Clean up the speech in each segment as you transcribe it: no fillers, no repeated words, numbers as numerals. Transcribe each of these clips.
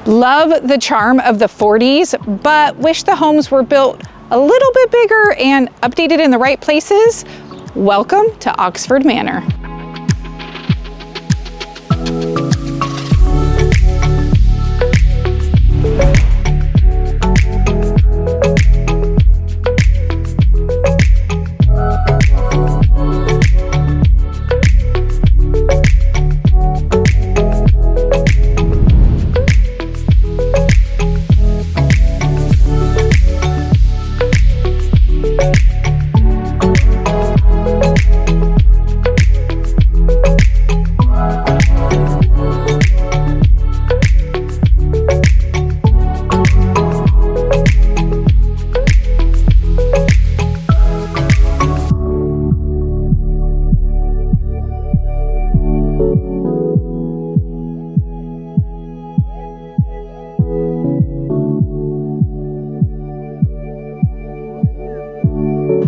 Love the charm of the 40s, but wish the homes were built a little bit bigger and updated in the right places? Welcome to Oxford Manor.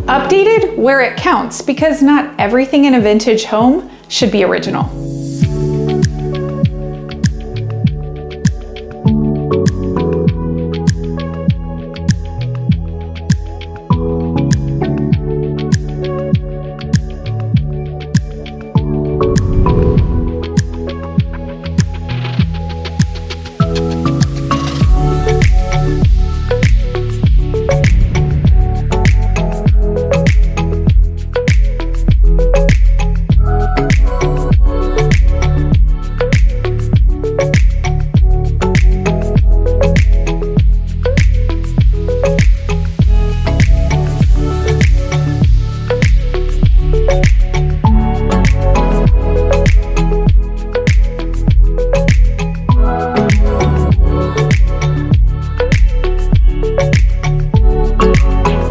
Updated where it counts, because not everything in a vintage home should be original.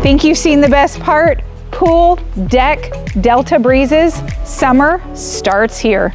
Think you've seen the best part? Pool, deck, Delta breezes. Summer starts here.